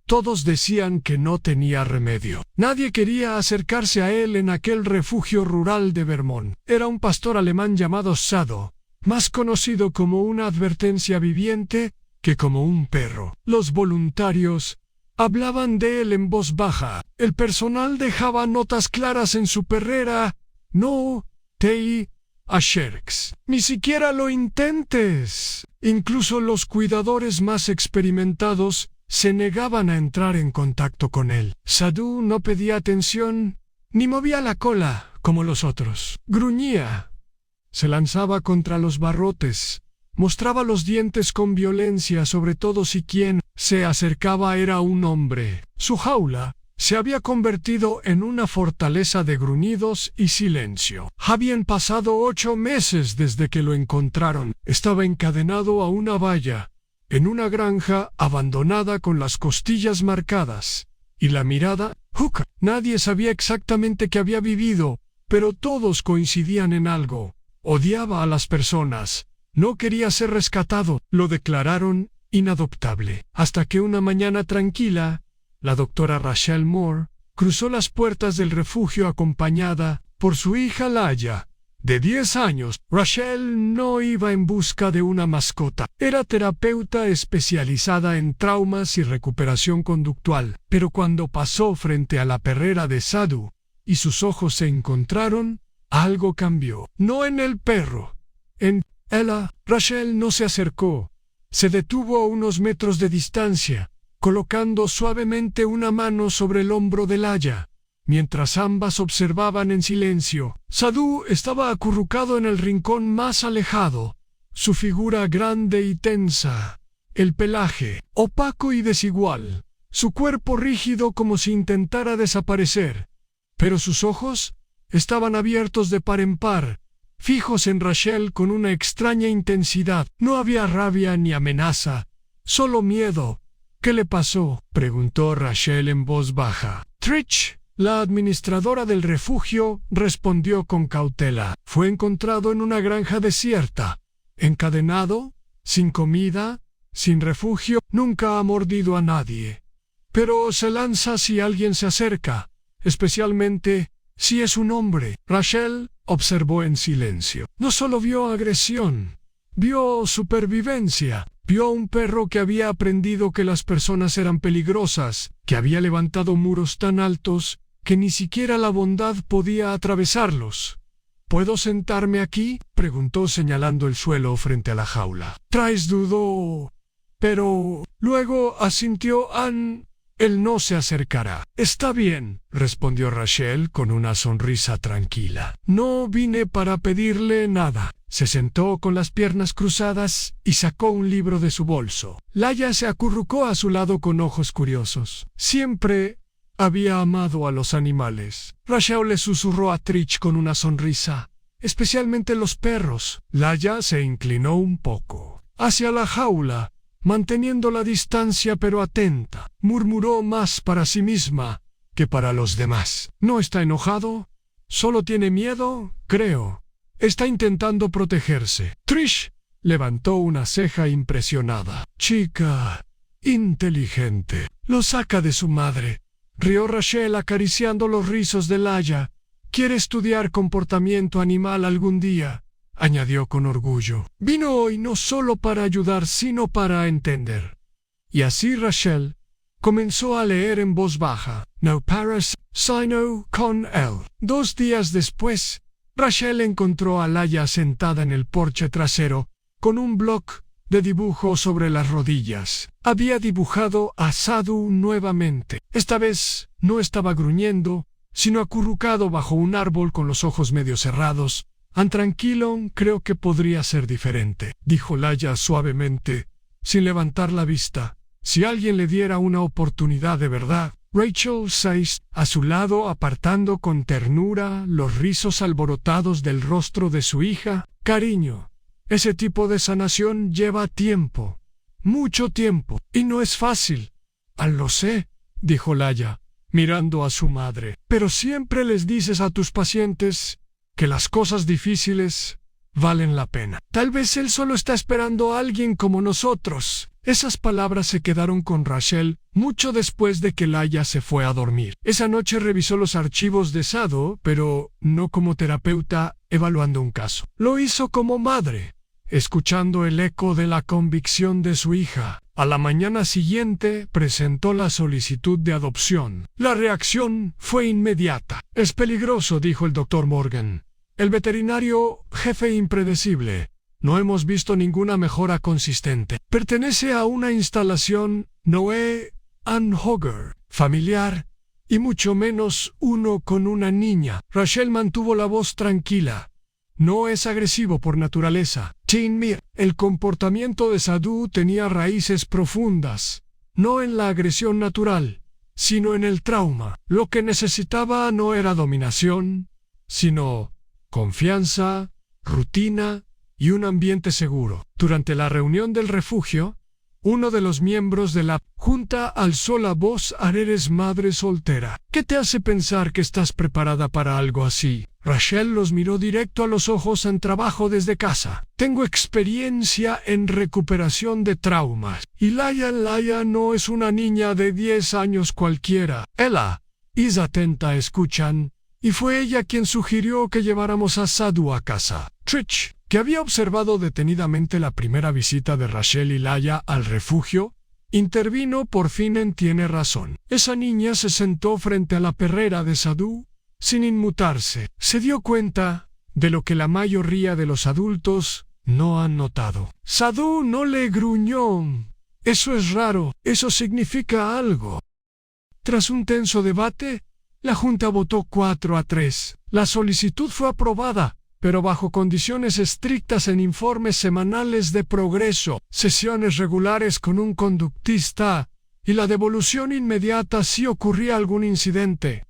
Todos decían que no tenía remedio. Nadie quería acercarse a él en aquel refugio rural de Vermont. Era un pastor alemán llamado Sado, más conocido como una advertencia viviente que como un perro. Los voluntarios hablaban de él en voz baja. El personal dejaba notas claras en su perrera. No te acerques. Ni siquiera lo intentes. Incluso los cuidadores más experimentados se negaban a entrar en contacto con él. Sadhu no pedía atención ni movía la cola como los otros. Gruñía. Se lanzaba contra los barrotes. Mostraba los dientes con violencia, sobre todo si quien se acercaba era un hombre. Su jaula se había convertido en una fortaleza de gruñidos y silencio. Habían pasado 8 meses desde que lo encontraron. Estaba encadenado a una valla, en una granja abandonada con las costillas marcadas, y la mirada Hook. Nadie sabía exactamente qué había vivido, pero todos coincidían en algo. Odiaba a las personas. No quería ser rescatado. Lo declararon inadoptable. Hasta que una mañana tranquila, la doctora Rachel Moore cruzó las puertas del refugio acompañada por su hija Laya, de 10 años. Rachel no iba en busca de una mascota. Era terapeuta especializada en traumas y recuperación conductual. Pero cuando pasó frente a la perrera de Sadhu y sus ojos se encontraron, algo cambió. No en el perro, en ella. Rachel no se acercó. Se detuvo a unos metros de distancia, colocando suavemente una mano sobre el hombro de Laya. Mientras ambas observaban en silencio, Sadhu estaba acurrucado en el rincón más alejado, su figura grande y tensa, el pelaje opaco y desigual, su cuerpo rígido como si intentara desaparecer. Pero sus ojos estaban abiertos de par en par, fijos en Rachel con una extraña intensidad. No había rabia ni amenaza, solo miedo. ¿Qué le pasó?, preguntó Rachel en voz baja. Trich, la administradora del refugio, respondió con cautela. Fue encontrado en una granja desierta, encadenado, sin comida, sin refugio. Nunca ha mordido a nadie, pero se lanza si alguien se acerca, especialmente si es un hombre. Rachel observó en silencio. No solo vio agresión, vio supervivencia. Vio a un perro que había aprendido que las personas eran peligrosas, que había levantado muros tan altos que ni siquiera la bondad podía atravesarlos. ¿Puedo sentarme aquí?, preguntó señalando el suelo frente a la jaula. Trish dudó, pero luego asintió. Él no se acercará. Está bien, respondió Rachel con una sonrisa tranquila. No vine para pedirle nada. Se sentó con las piernas cruzadas y sacó un libro de su bolso. Laya se acurrucó a su lado con ojos curiosos. Siempre había amado a los animales. Rachel le susurró a Trich con una sonrisa. Especialmente los perros. Laya se inclinó un poco hacia la jaula, manteniendo la distancia pero atenta. Murmuró más para sí misma que para los demás. ¿No está enojado? Solo tiene miedo, creo. Está intentando protegerse. Trish levantó una ceja impresionada. Chica inteligente. Lo saca de su madre. Rió Rachel acariciando los rizos de Laya. Quiere estudiar comportamiento animal algún día, añadió con orgullo. Vino hoy no solo para ayudar, sino para entender. Y así Rachel comenzó a leer en voz baja. No paras, sino con él. 2 días después, Rachel encontró a Laya sentada en el porche trasero, con un bloc de dibujo sobre las rodillas. Había dibujado a Sadhu nuevamente. Esta vez no estaba gruñendo, sino acurrucado bajo un árbol con los ojos medio cerrados. Tranquilo, creo que podría ser diferente, dijo Laya suavemente, sin levantar la vista. Si alguien le diera una oportunidad de verdad. Rachel Sayce, a su lado, apartando con ternura los rizos alborotados del rostro de su hija. Cariño, ese tipo de sanación lleva tiempo, mucho tiempo, y no es fácil. Lo sé, dijo Laya, mirando a su madre. Pero siempre les dices a tus pacientes que las cosas difíciles valen la pena. Tal vez él solo está esperando a alguien como nosotros. Esas palabras se quedaron con Rachel mucho después de que Laia se fue a dormir. Esa noche revisó los archivos de Sado, pero no como terapeuta evaluando un caso. Lo hizo como madre, escuchando el eco de la convicción de su hija. A la mañana siguiente presentó la solicitud de adopción. La reacción fue inmediata. «Es peligroso», dijo el doctor Morgan. El veterinario jefe impredecible. No hemos visto ninguna mejora consistente. Pertenece a una instalación Noé Anhogger, familiar, y mucho menos uno con una niña. Rachel mantuvo la voz tranquila. No es agresivo por naturaleza. Chinmir, el comportamiento de Sadhu tenía raíces profundas, no en la agresión natural, sino en el trauma. Lo que necesitaba no era dominación, sino confianza, rutina y un ambiente seguro. Durante la reunión del refugio, uno de los miembros de la junta alzó la voz: «Eres madre soltera. ¿Qué te hace pensar que estás preparada para algo así?» Rachel los miró directo a los ojos. «En trabajo desde casa. Tengo experiencia en recuperación de traumas. Y Laia no es una niña de 10 años cualquiera. Ella y Zatenta escuchan, y fue ella quien sugirió que lleváramos a Sadhu a casa». Trich, que había observado detenidamente la primera visita de Rachel y Laia al refugio, intervino. «Por fin tiene razón. Esa niña se sentó frente a la perrera de Sadhu sin inmutarse. Se dio cuenta de lo que la mayoría de los adultos no han notado. Sadhu no le gruñó. Eso es raro. Eso significa algo». Tras un tenso debate, la junta votó 4-3. La solicitud fue aprobada, pero bajo condiciones estrictas en informes semanales de progreso, sesiones regulares con un conductista y la devolución inmediata si ocurría algún incidente.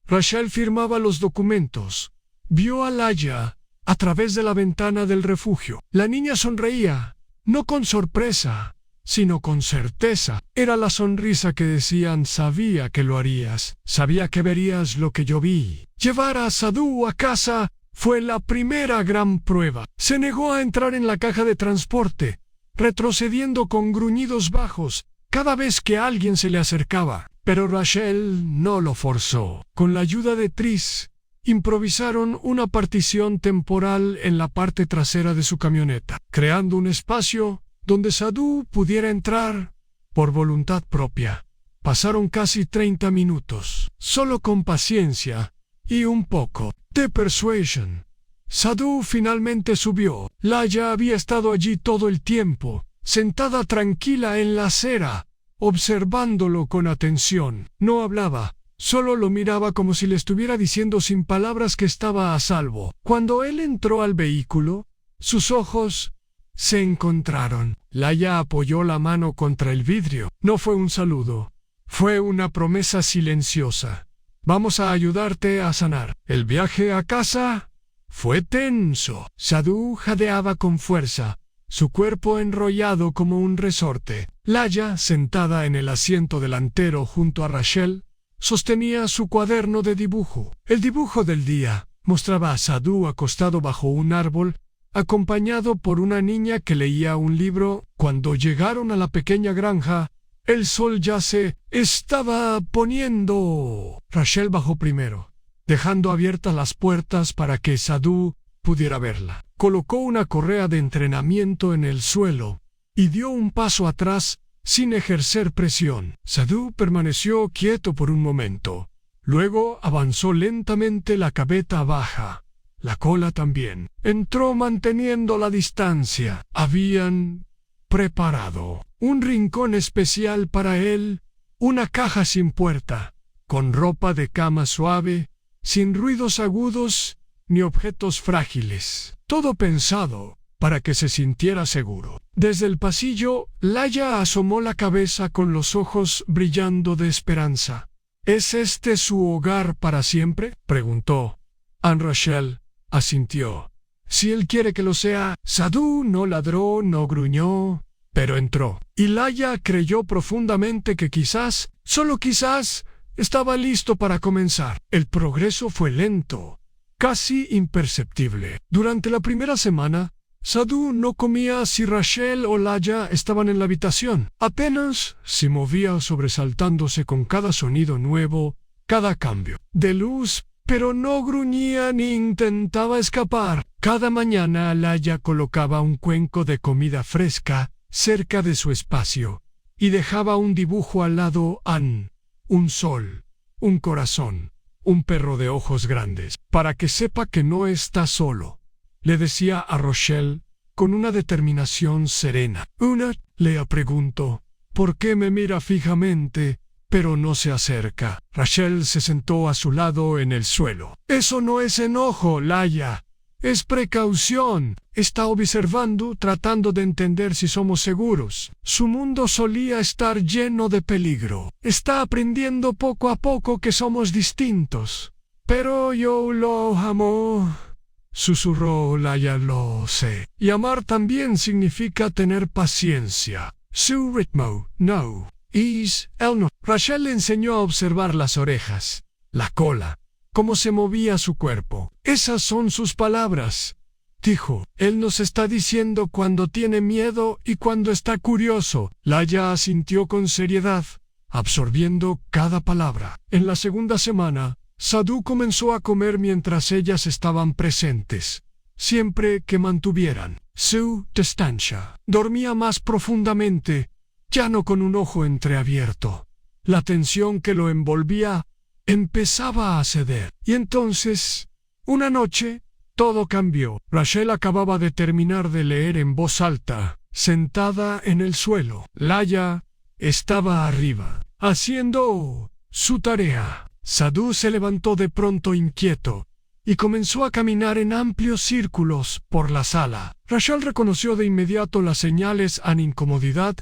Rachel firmaba los documentos. Vio a Laia a través de la ventana del refugio. La niña sonreía, no con sorpresa, sino con certeza. Era la sonrisa que decían: «Sabía que lo harías. Sabía que verías lo que yo vi». Llevar a Sadhu a casa fue la primera gran prueba. Se negó a entrar en la caja de transporte, retrocediendo con gruñidos bajos cada vez que alguien se le acercaba. Pero Rachel no lo forzó. Con la ayuda de Tris, improvisaron una partición temporal en la parte trasera de su camioneta, creando un espacio donde Sadhu pudiera entrar por voluntad propia. Pasaron casi 30 minutos, solo con paciencia y un poco de persuasión. Sadhu finalmente subió. Laia había estado allí todo el tiempo, sentada tranquila en la acera, observándolo con atención. No hablaba, solo lo miraba como si le estuviera diciendo sin palabras que estaba a salvo. Cuando él entró al vehículo, sus ojos se encontraron. Laia apoyó la mano contra el vidrio. No fue un saludo, fue una promesa silenciosa. «Vamos a ayudarte a sanar». El viaje a casa fue tenso. Sadhu jadeaba con fuerza, su cuerpo enrollado como un resorte. Laia, sentada en el asiento delantero junto a Rachel, sostenía su cuaderno de dibujo. El dibujo del día mostraba a Sadhu acostado bajo un árbol, acompañado por una niña que leía un libro. Cuando llegaron a la pequeña granja, el sol ya se estaba poniendo. Rachel bajó primero, dejando abiertas las puertas para que Sadhu pudiera verla. Colocó una correa de entrenamiento en el suelo y dio un paso atrás sin ejercer presión. Sadhu permaneció quieto por un momento. Luego avanzó lentamente, la cabeza baja, la cola también. Entró manteniendo la distancia. Habían preparado un rincón especial para él, una caja sin puerta, con ropa de cama suave, sin ruidos agudos ni objetos frágiles. Todo pensado para que se sintiera seguro. Desde el pasillo, Laia asomó la cabeza con los ojos brillando de esperanza. «¿Es este su hogar para siempre?», preguntó. Rachel asintió. «Si él quiere que lo sea». Sadhu no ladró, no gruñó, pero entró. Y Laia creyó profundamente que quizás, solo quizás, estaba listo para comenzar. El progreso fue lento, casi imperceptible. Durante la primera semana, Sadhu no comía si Rachel o Laya estaban en la habitación. Apenas se movía sobresaltándose con cada sonido nuevo, cada cambio de luz, pero no gruñía ni intentaba escapar. Cada mañana Laya colocaba un cuenco de comida fresca cerca de su espacio y dejaba un dibujo al lado: un sol, un corazón, un perro de ojos grandes, para que sepa que no está solo. Le decía a Rochelle con una determinación serena. Le preguntó: ¿por qué me mira fijamente, pero no se acerca? Rachel se sentó a su lado en el suelo. Eso no es enojo, Laya. Es precaución. Está observando, tratando de entender si somos seguros. Su mundo solía estar lleno de peligro. Está aprendiendo poco a poco que somos distintos. Pero yo lo amo. Susurró Laya. Lo sé. Y amar también significa tener paciencia. Su ritmo, no. Él no. Rachel le enseñó a observar las orejas, la cola, cómo se movía su cuerpo. Esas son sus palabras, dijo. Él nos está diciendo cuando tiene miedo y cuando está curioso. Laya asintió con seriedad, absorbiendo cada palabra. En la segunda semana, Sadhu comenzó a comer mientras ellas estaban presentes, siempre que mantuvieran su distancia. Dormía más profundamente, ya no con un ojo entreabierto. La tensión que lo envolvía empezaba a ceder. Y entonces, una noche, todo cambió. Rachel acababa de terminar de leer en voz alta, sentada en el suelo. Laya estaba arriba, haciendo su tarea. Sadhu se levantó de pronto inquieto y comenzó a caminar en amplios círculos por la sala. Rachel reconoció de inmediato las señales a incomodidad,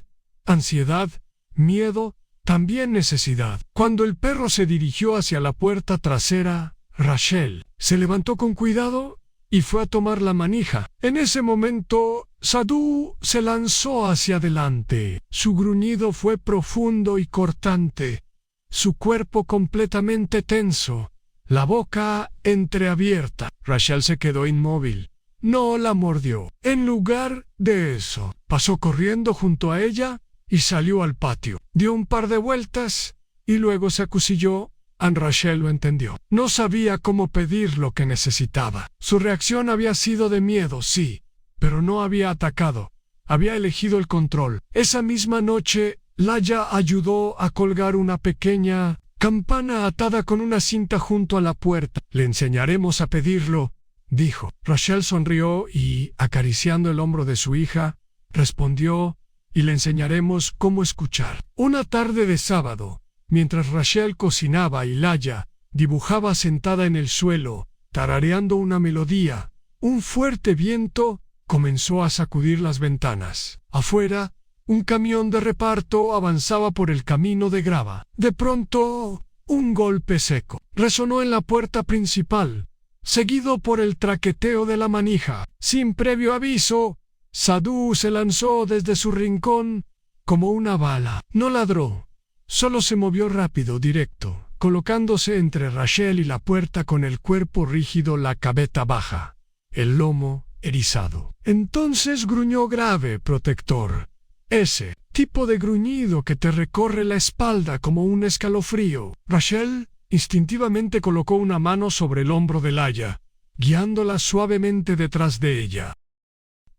ansiedad, miedo, también necesidad. Cuando el perro se dirigió hacia la puerta trasera, Rachel se levantó con cuidado y fue a tomar la manija. En ese momento, Sadhu se lanzó hacia adelante. Su gruñido fue profundo y cortante, su cuerpo completamente tenso, la boca entreabierta. Rachel se quedó inmóvil. No la mordió. En lugar de eso, pasó corriendo junto a ella y salió al patio. Dio un par de vueltas y luego se acucilló. Rachel lo entendió. No sabía cómo pedir lo que necesitaba. Su reacción había sido de miedo, sí, pero no había atacado. Había elegido el control. Esa misma noche, Laya ayudó a colgar una pequeña campana atada con una cinta junto a la puerta. Le enseñaremos a pedirlo, dijo. Rachel sonrió y, acariciando el hombro de su hija, respondió: y le enseñaremos cómo escuchar. Una tarde de sábado, mientras Rachel cocinaba y Laya dibujaba sentada en el suelo, tarareando una melodía, un fuerte viento comenzó a sacudir las ventanas. Afuera, un camión de reparto avanzaba por el camino de grava. De pronto, un golpe seco resonó en la puerta principal, seguido por el traqueteo de la manija. Sin previo aviso, Sadhu se lanzó desde su rincón como una bala. No ladró, solo se movió rápido, directo, colocándose entre Rachel y la puerta con el cuerpo rígido, la cabeza baja, el lomo erizado. Entonces gruñó grave, protector. Ese tipo de gruñido que te recorre la espalda como un escalofrío. Rachel instintivamente colocó una mano sobre el hombro de Laya, guiándola suavemente detrás de ella.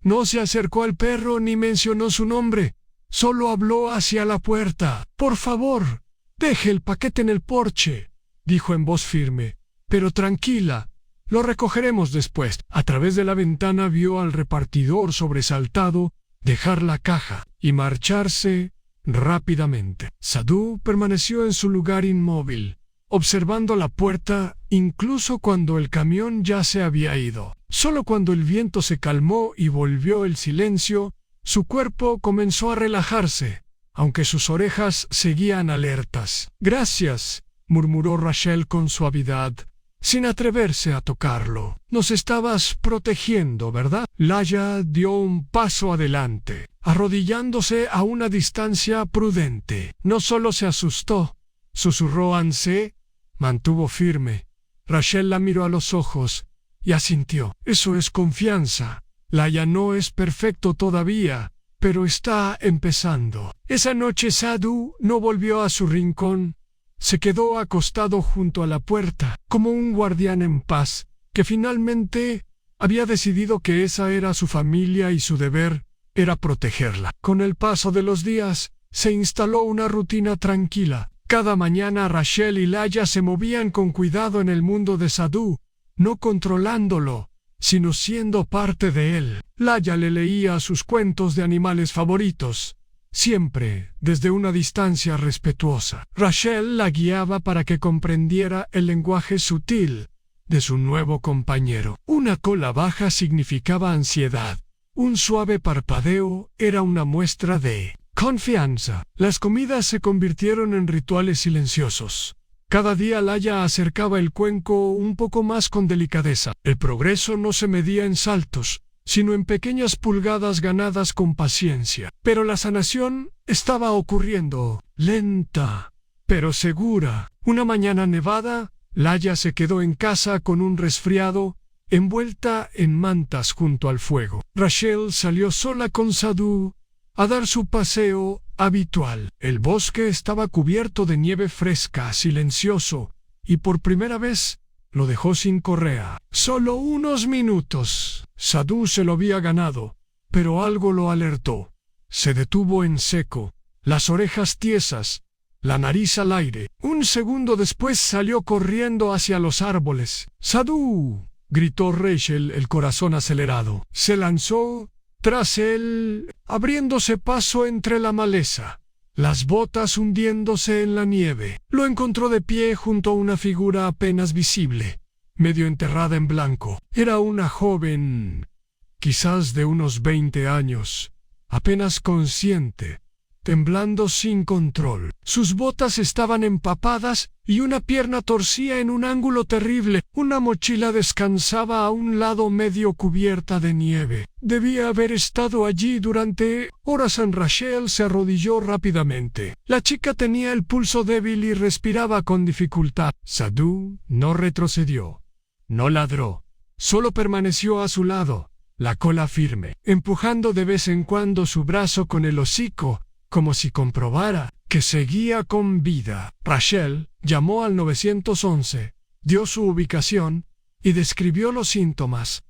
No se acercó al perro ni mencionó su nombre, solo habló hacia la puerta. Por favor, deje el paquete en el porche, dijo en voz firme, pero tranquila, lo recogeremos después. A través de la ventana vio al repartidor sobresaltado dejar la caja y marcharse rápidamente. Sadhu permaneció en su lugar inmóvil, observando la puerta incluso cuando el camión ya se había ido. Solo cuando el viento se calmó y volvió el silencio, su cuerpo comenzó a relajarse, aunque sus orejas seguían alertas. Gracias, murmuró Rachel con suavidad, sin atreverse a tocarlo. Nos estabas protegiendo, ¿verdad? Laya dio un paso adelante, arrodillándose a una distancia prudente. No solo se asustó, susurró Anse, mantuvo firme. Rachel la miró a los ojos y asintió. Eso es confianza. Laia no es perfecto todavía, pero está empezando. Esa noche Sadhu no volvió a su rincón. Se quedó acostado junto a la puerta, como un guardián en paz, que finalmente había decidido que esa era su familia y su deber era protegerla. Con el paso de los días, se instaló una rutina tranquila. Cada mañana Rachel y Laia se movían con cuidado en el mundo de Sadhu, no controlándolo, sino siendo parte de él. Laia le leía sus cuentos de animales favoritos, siempre desde una distancia respetuosa. Rachel la guiaba para que comprendiera el lenguaje sutil de su nuevo compañero. Una cola baja significaba ansiedad. Un suave parpadeo era una muestra de confianza. Las comidas se convirtieron en rituales silenciosos. Cada día Laia acercaba el cuenco un poco más con delicadeza. El progreso no se medía en saltos, sino en pequeñas pulgadas ganadas con paciencia. Pero la sanación estaba ocurriendo, lenta, pero segura. Una mañana nevada, Laia se quedó en casa con un resfriado, envuelta en mantas junto al fuego. Rachel salió sola con Sadhu a dar su paseo habitual. El bosque estaba cubierto de nieve fresca, silencioso, y por primera vez lo dejó sin correa. Solo unos minutos. Sadhu se lo había ganado, pero algo lo alertó. Se detuvo en seco, las orejas tiesas, la nariz al aire. Un segundo después salió corriendo hacia los árboles. ¡Sadhu!, gritó Rachel, el corazón acelerado. Se lanzó tras él, abriéndose paso entre la maleza, las botas hundiéndose en la nieve. Lo encontró de pie junto a una figura apenas visible, medio enterrada en blanco. Era una joven, quizás de unos 20 años, apenas consciente, temblando sin control. Sus botas estaban empapadas y una pierna torcía en un ángulo terrible. Una mochila descansaba a un lado medio cubierta de nieve. Debía haber estado allí durante horas. Rachel se arrodilló rápidamente. La chica tenía el pulso débil y respiraba con dificultad. Sadhu no retrocedió, no ladró, solo permaneció a su lado, la cola firme, empujando de vez en cuando su brazo con el hocico, como si comprobara que seguía con vida. Rachel llamó al 911, dio su ubicación y describió los síntomas: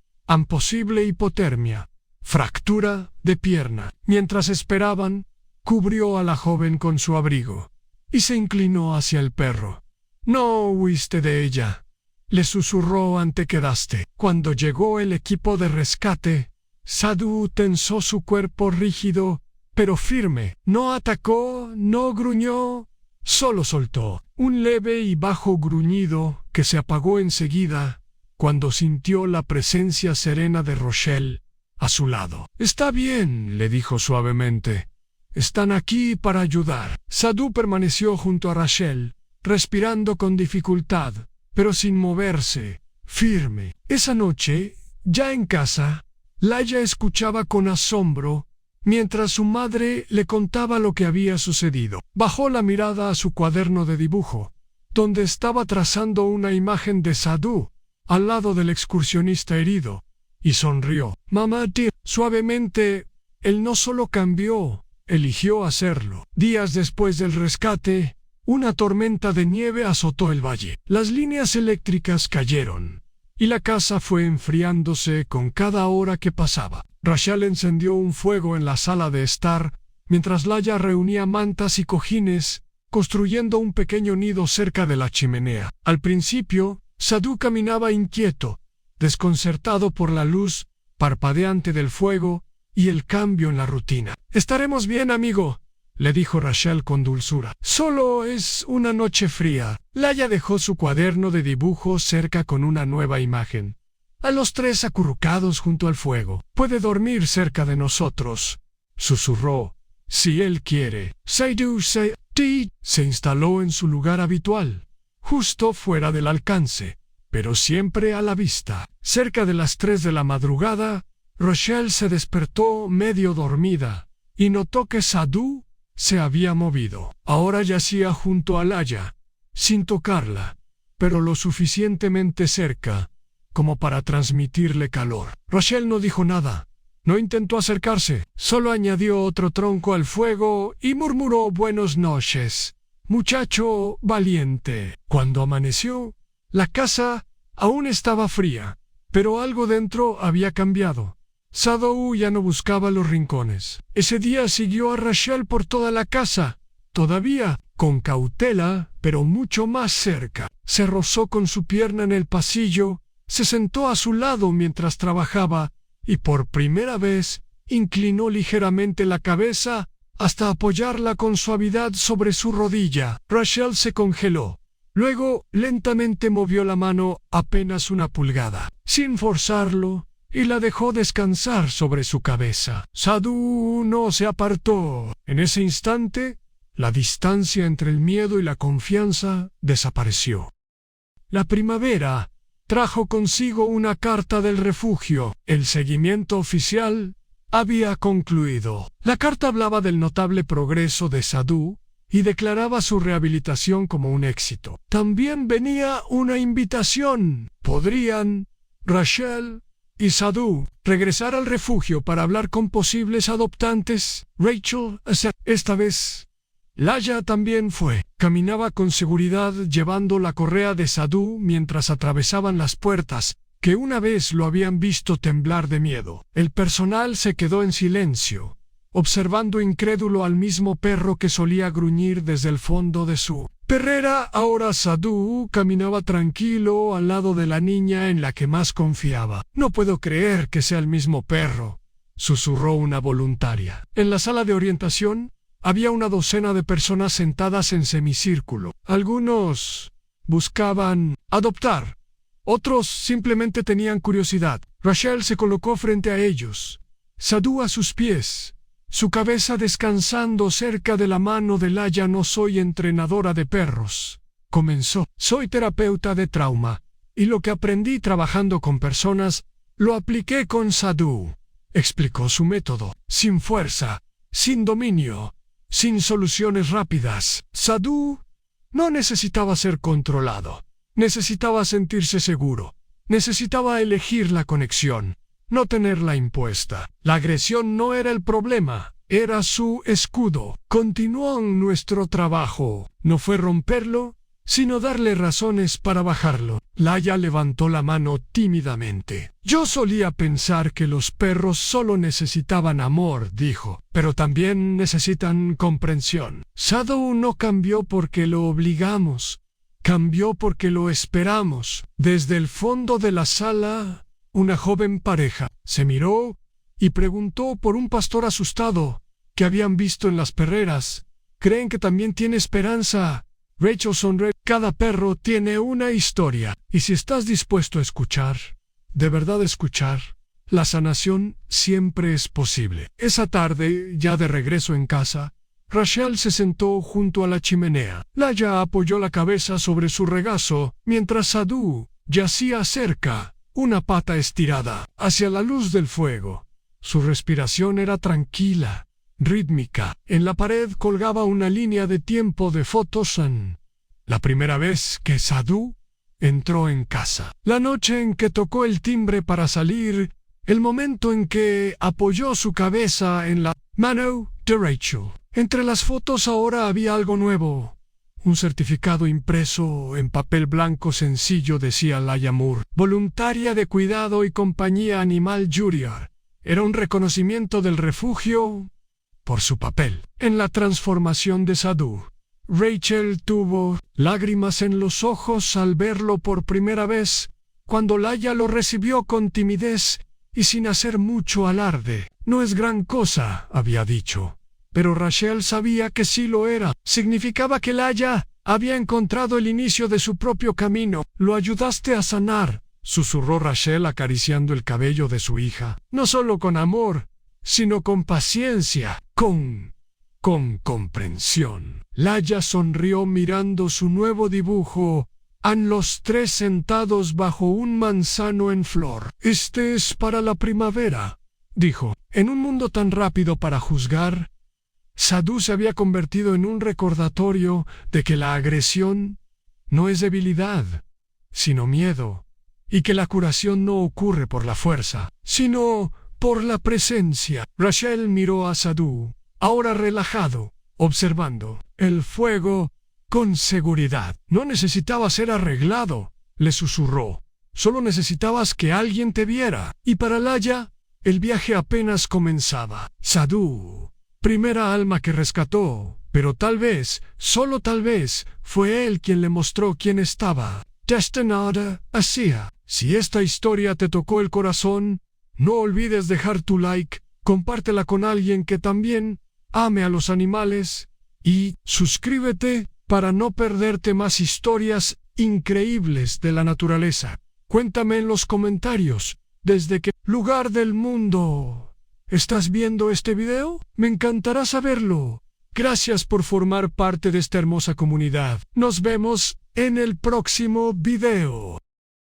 posible hipotermia, fractura de pierna. Mientras esperaban, cubrió a la joven con su abrigo y se inclinó hacia el perro. «No huiste de ella», le susurró ante quedaste. Cuando llegó el equipo de rescate, Sadhu tensó su cuerpo rígido pero firme. No atacó, no gruñó, solo soltó un leve y bajo gruñido que se apagó enseguida cuando sintió la presencia serena de Rachel a su lado. «Está bien», le dijo suavemente. «Están aquí para ayudar». Sadhu permaneció junto a Rachel, respirando con dificultad, pero sin moverse, firme. Esa noche, ya en casa, Laia escuchaba con asombro mientras su madre le contaba lo que había sucedido. Bajó la mirada a su cuaderno de dibujo, donde estaba trazando una imagen de Sadhu al lado del excursionista herido, y sonrió. «Mamá, tío». Suavemente, él no solo cambió, eligió hacerlo. Días después del rescate, una tormenta de nieve azotó el valle. Las líneas eléctricas cayeron, y la casa fue enfriándose con cada hora que pasaba. Rachel encendió un fuego en la sala de estar, mientras Laia reunía mantas y cojines, construyendo un pequeño nido cerca de la chimenea. Al principio, Sadhu caminaba inquieto, desconcertado por la luz parpadeante del fuego y el cambio en la rutina. «Estaremos bien, amigo», le dijo Rachel con dulzura. «Solo es una noche fría». Laia dejó su cuaderno de dibujo cerca con una nueva imagen. A los tres acurrucados junto al fuego. «Puede dormir cerca de nosotros», susurró, «si él quiere». Sadhu se instaló en su lugar habitual, justo fuera del alcance, pero siempre a la vista. Cerca de las 3 de la madrugada, Rachel se despertó medio dormida y notó que Sadhu se había movido. Ahora yacía junto a Laia, sin tocarla, pero lo suficientemente cerca como para transmitirle calor. Rachel no dijo nada. No intentó acercarse, solo añadió otro tronco al fuego y murmuró buenas noches, muchacho valiente. Cuando amaneció, la casa aún estaba fría, pero algo dentro había cambiado. Sadhu ya no buscaba los rincones. Ese día siguió a Rachel por toda la casa, todavía con cautela, pero mucho más cerca. Se rozó con su pierna en el pasillo, se sentó a su lado mientras trabajaba y por primera vez inclinó ligeramente la cabeza hasta apoyarla con suavidad sobre su rodilla. Rachel se congeló. Luego lentamente movió la mano apenas una pulgada, sin forzarlo, y la dejó descansar sobre su cabeza. Sadhu no se apartó. En ese instante, la distancia entre el miedo y la confianza desapareció. La primavera trajo consigo una carta del refugio. El seguimiento oficial había concluido. La carta hablaba del notable progreso de Sadhu y declaraba su rehabilitación como un éxito. También venía una invitación. ¿Podrían Rachel y Sadhu regresar al refugio para hablar con posibles adoptantes? Rachel aceptó. Esta vez, Laya también fue. Caminaba con seguridad llevando la correa de Sadhu mientras atravesaban las puertas, que una vez lo habían visto temblar de miedo. El personal se quedó en silencio, observando incrédulo al mismo perro que solía gruñir desde el fondo de su perrera. Ahora Sadhu caminaba tranquilo al lado de la niña en la que más confiaba. No puedo creer que sea el mismo perro, susurró una voluntaria. En la sala de orientación había una docena de personas sentadas en semicírculo. Algunos buscaban adoptar, otros simplemente tenían curiosidad. Rachel se colocó frente a ellos, Sadhu a sus pies, su cabeza descansando cerca de la mano de Laya. No soy entrenadora de perros, comenzó. Soy terapeuta de trauma, y lo que aprendí trabajando con personas, lo apliqué con Sadhu. Explicó su método, sin fuerza, sin dominio, sin soluciones rápidas. Sadhu no necesitaba ser controlado, necesitaba sentirse seguro, necesitaba elegir la conexión, no tenerla impuesta. La agresión no era el problema, era su escudo. Continuó en nuestro trabajo. No fue romperlo, sino darle razones para bajarlo. Laya levantó la mano tímidamente. Yo solía pensar que los perros solo necesitaban amor, dijo, pero también necesitan comprensión. Sadhu no cambió porque lo obligamos, cambió porque lo esperamos. Desde el fondo de la sala, una joven pareja se miró y preguntó por un pastor asustado que habían visto en las perreras. ¿Creen que también tiene esperanza? Rachel sonrió. Cada perro tiene una historia, y si estás dispuesto a escuchar, de verdad escuchar, la sanación siempre es posible. Esa tarde, ya de regreso en casa, Rachel se sentó junto a la chimenea. Laya apoyó la cabeza sobre su regazo, mientras Sadhu yacía cerca, una pata estirada, hacia la luz del fuego. Su respiración era tranquila, rítmica. En la pared colgaba una línea de tiempo de fotos. La primera vez que Sadhu entró en casa. La noche en que tocó el timbre para salir, el momento en que apoyó su cabeza en la mano de Rachel. Entre las fotos ahora había algo nuevo. Un certificado impreso en papel blanco sencillo decía Laya Moore, voluntaria de cuidado y compañía animal Junior. Era un reconocimiento del refugio por su papel en la transformación de Sadhu. Rachel tuvo lágrimas en los ojos al verlo por primera vez, cuando Laya lo recibió con timidez y sin hacer mucho alarde. No es gran cosa, había dicho, pero Rachel sabía que sí lo era. Significaba que Laya había encontrado el inicio de su propio camino. Lo ayudaste a sanar, susurró Rachel acariciando el cabello de su hija. No solo con amor, sino con paciencia, con comprensión. Laya sonrió mirando su nuevo dibujo, los tres sentados bajo un manzano en flor. Este es para la primavera, dijo. En un mundo tan rápido para juzgar, Sadhu se había convertido en un recordatorio de que la agresión no es debilidad, sino miedo, y que la curación no ocurre por la fuerza, sino por la presencia. Rachel miró a Sadhu, ahora relajado, observando el fuego con seguridad. No necesitaba ser arreglado, le susurró. Solo necesitabas que alguien te viera. Y para Laya, el viaje apenas comenzaba. Sadhu, primera alma que rescató, pero tal vez, solo tal vez, fue él quien le mostró quién estaba destinada a ser. Si esta historia te tocó el corazón, no olvides dejar tu like, compártela con alguien que también ame a los animales y suscríbete para no perderte más historias increíbles de la naturaleza. Cuéntame en los comentarios desde qué lugar del mundo estás viendo este video. Me encantará saberlo. Gracias por formar parte de esta hermosa comunidad. Nos vemos en el próximo video.